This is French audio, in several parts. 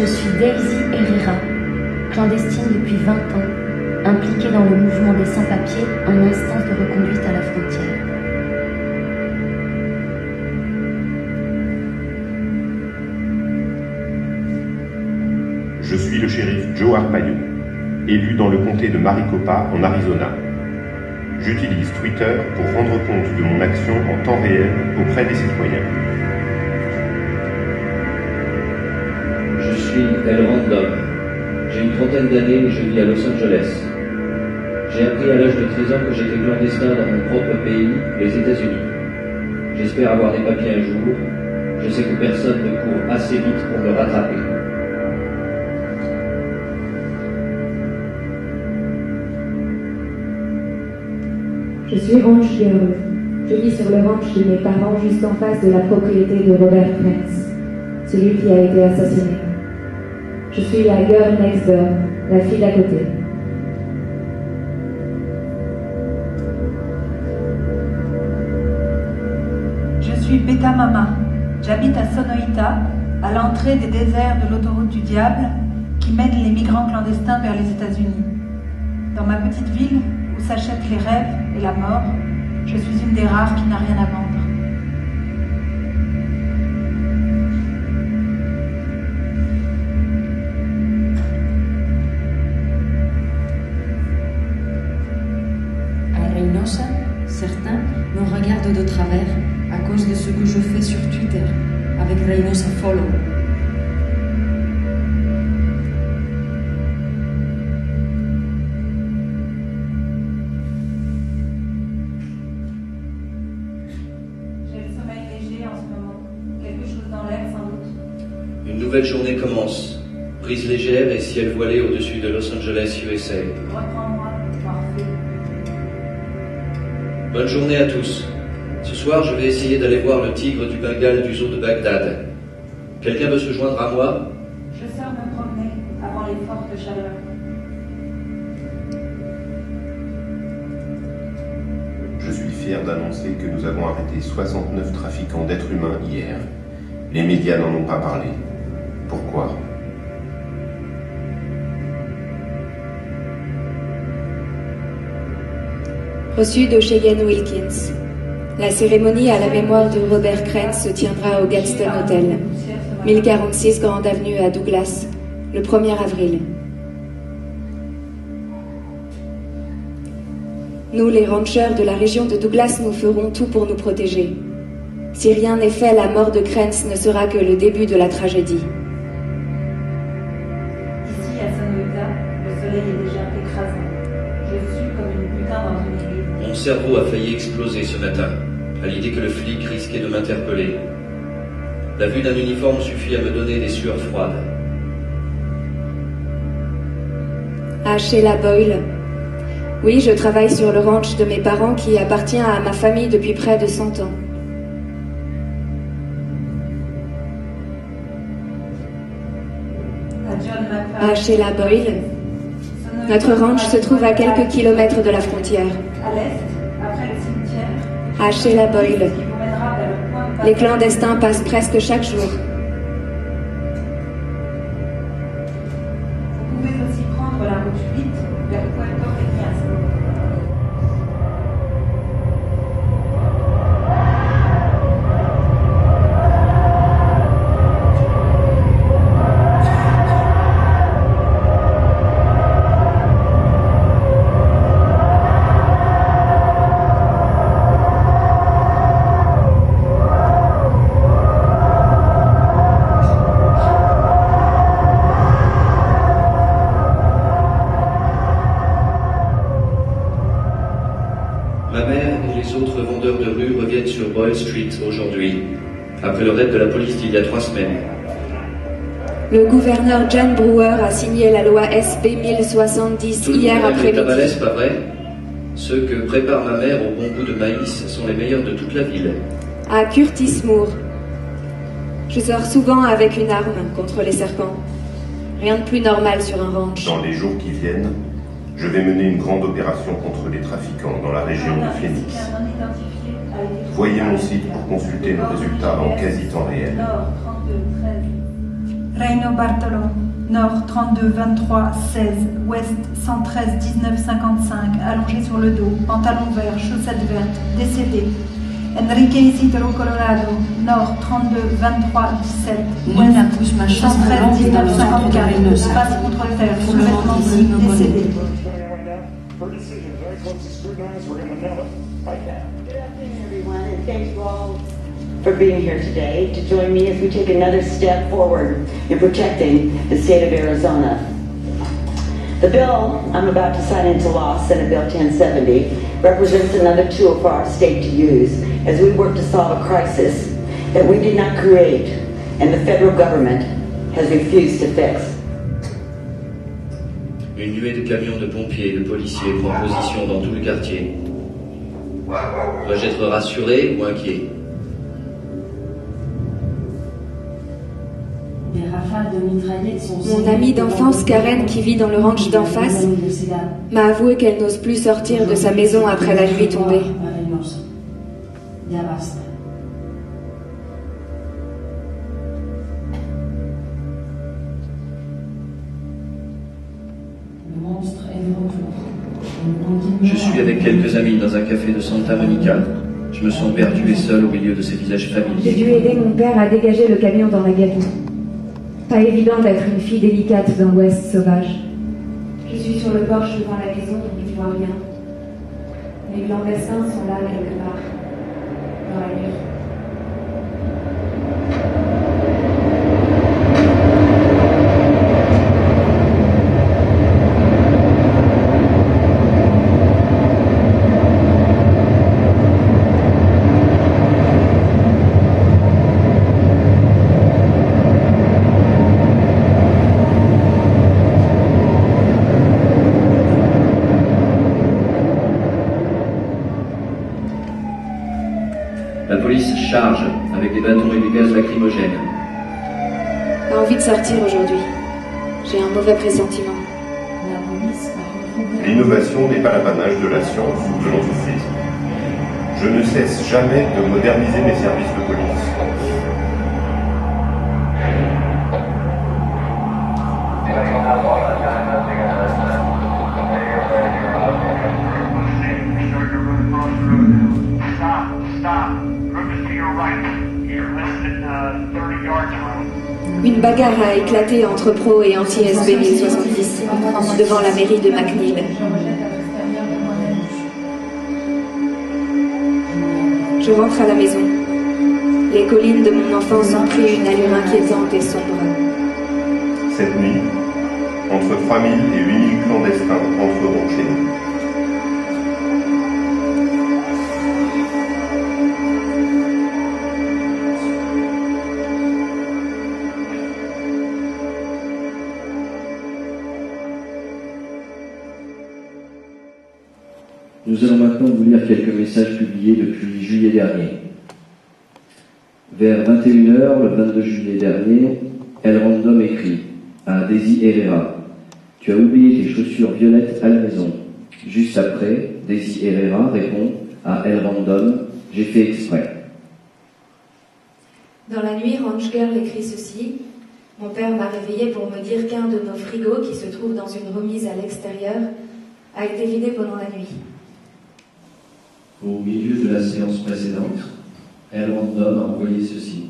Je suis Daisy Herrera, clandestine depuis 20 ans, impliquée dans le mouvement des sans-papiers en instance de reconduite à la frontière. Je suis le shérif Joe Arpaio, élu dans le comté de Maricopa en Arizona. J'utilise Twitter pour rendre compte de mon action en temps réel auprès des citoyens. Je suis El Random. J'ai une trentaine d'années et je vis à Los Angeles. J'ai appris à l'âge de 13 ans que j'étais clandestin dans mon propre pays, les États-Unis. J'espère avoir des papiers un jour. Je sais que personne ne court assez vite pour me rattraper. Je suis Ranch Girl. Je vis sur le ranch de mes parents juste en face de la propriété de Robert Krentz, celui qui a été assassiné. Je suis la girl next door, la fille d'à côté. Je suis Beta Mama. J'habite à Sonoita, à l'entrée des déserts de l'autoroute du diable qui mène les migrants clandestins vers les États-Unis. Dans ma petite ville, où s'achètent les rêves et la mort, je suis une des rares qui n'a rien à vendre. À Reynosa, certains me regardent de travers à cause de ce que je fais sur Twitter avec Reynosa Follow. Une nouvelle journée commence. Brise légère et ciel voilé au-dessus de Los Angeles, USA. Reprends-moi, Morphée. Bonne journée à tous. Ce soir, je vais essayer d'aller voir le tigre du Bengale du zoo de Bagdad. Quelqu'un veut se joindre à moi? Je sors me promener avant les fortes chaleurs. Je suis fier d'annoncer que nous avons arrêté 69 trafiquants d'êtres humains hier. Les médias n'en ont pas parlé. Pourquoi? Reçu de Cheyenne Wilkins. La cérémonie à la mémoire de Robert Krentz se tiendra au Gadsden Hotel, 1046 Grande Avenue à Douglas, le 1er avril. Nous, les ranchers de la région de Douglas, nous ferons tout pour nous protéger. Si rien n'est fait, la mort de Krentz ne sera que le début de la tragédie. Ici, à Sonoita, le soleil est déjà écrasant. Je sue comme une putain dans une église. Mon cerveau a failli exploser ce matin, à l'idée que le flic risquait de m'interpeller. La vue d'un uniforme suffit à me donner des sueurs froides. À Sheila Boyle. Oui, je travaille sur le ranch de mes parents qui appartient à ma famille depuis près de 100 ans. À Sheila Boyle. Notre ranch se trouve à quelques kilomètres de la frontière. À l'est, après le cimetière, À Sheila Boyle. qui vous mènera vers le point de Les clandestins passent presque chaque jour. Vous pouvez aussi prendre la route 8 vers Puerto Peñasco. Ma mère et les autres vendeurs de rue reviennent sur Boyle Street aujourd'hui, après le raid de la police d'il y a 3 semaines. Le gouverneur John Brewer a signé la loi SB 1070 Tout le hier monde a vu les tamales, après-midi. pas vrai? Ceux que prépare ma mère au bon goût de maïs sont les meilleurs de toute la ville. À Curtis Moore. Je sors souvent avec une arme contre les serpents. Rien de plus normal sur un ranch. Dans les jours qui viennent, je vais mener une grande opération contre les trafiquants dans la région de Phoenix. Voyez mon site pour consulter nos résultats en quasi temps réel. Nord 32 13. Reino Bartolo, nord 32 23 16, ouest 113 19 55, allongé sur le dos, pantalon vert, chaussettes vertes, décédé. Enrique Isidro Colorado, nord 32 23 17, ouest 113 19 54, passe contre terre, sous-vêtements bleus, décédé. Good afternoon, everyone, and thanks you all for being here today to join me as we take another step forward in protecting the state of Arizona. The bill I'm about to sign into law, Senate Bill 1070, represents another tool for our state to use as we work to solve a crisis that we did not create and the federal government has refused to fix. Une nuée de camions de pompiers et de policiers prend position dans tout le quartier. Dois-je être rassuré ou inquiet? Mon amie d'enfance Karen, qui vit dans le ranch d'en face, m'a avoué qu'elle n'ose plus sortir de sa maison après la nuit tombée. Je suis avec quelques amis dans un café de Santa Monica. Je me sens perdu et seul au milieu de ces visages J'ai familiers. dû aider mon père à dégager le camion dans la galerie. Pas évident d'être une fille délicate dans l'Ouest sauvage. Je suis sur le porche devant la maison, je ne vois rien. Les clandestins sont là quelque part, dans la nuit. La police charge avec des bâtons et des gaz lacrymogènes. J'ai envie de sortir aujourd'hui. J'ai un mauvais pressentiment. L'innovation n'est pas l'apanage de la science ou de l'entreprise. Je ne cesse jamais de moderniser mes services de police. Une bagarre a éclaté entre pro et anti-SB 1070 devant la mairie de McNeil. Je rentre à la maison. Les collines de mon enfance ont pris une allure inquiétante et sombre. Cette nuit, entre 3000 et 8000 clandestins entreront chez nous. Nous allons maintenant vous lire quelques messages publiés depuis juillet dernier. Vers 21h, le 22 juillet dernier, El Random écrit à Daisy Herrera: « Tu as oublié tes chaussures violettes à la maison. » Juste après, Daisy Herrera répond à El Random: « J'ai fait exprès. » Dans la nuit, Ranch Girl écrit ceci. Mon père m'a réveillé pour me dire qu'un de nos frigos, qui se trouve dans une remise à l'extérieur, a été vidé pendant la nuit. Au milieu de la séance précédente, El Random a envoyé ceci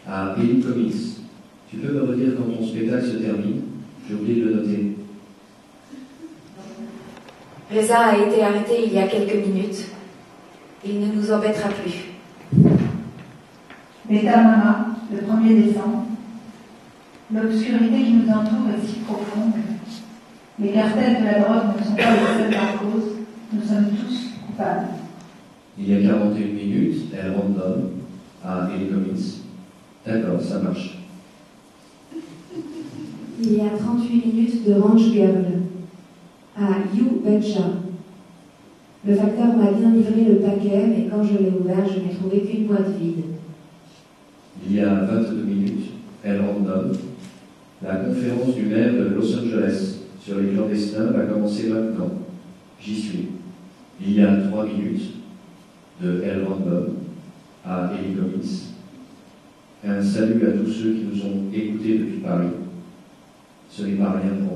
à Billy Comics. Tu peux me redire quand ton spectacle se termine? J'ai oublié de le noter. Reza a été arrêté il y a quelques minutes. Il ne nous embêtera plus. Beta Mama, le 1er décembre. L'obscurité qui nous entoure est si profonde. Les cartels de la drogue ne sont pas les seuls par cause. Nous sommes tous coupables. Il y a 41 minutes, El Random à Billy Comics. D'accord, ça marche. Il y a 38 minutes de Ranch Girl à You Betcha. Le facteur m'a bien livré le paquet, mais quand je l'ai ouvert, je n'ai trouvé qu'une boîte vide. Il y a 22 minutes, El Random, la conférence du maire de Los Angeles sur les clandestins va commencer maintenant. J'y suis. Il y a 3 minutes de El Random à Billy Comics. Un salut à tous ceux qui nous ont écoutés depuis absolument rien pour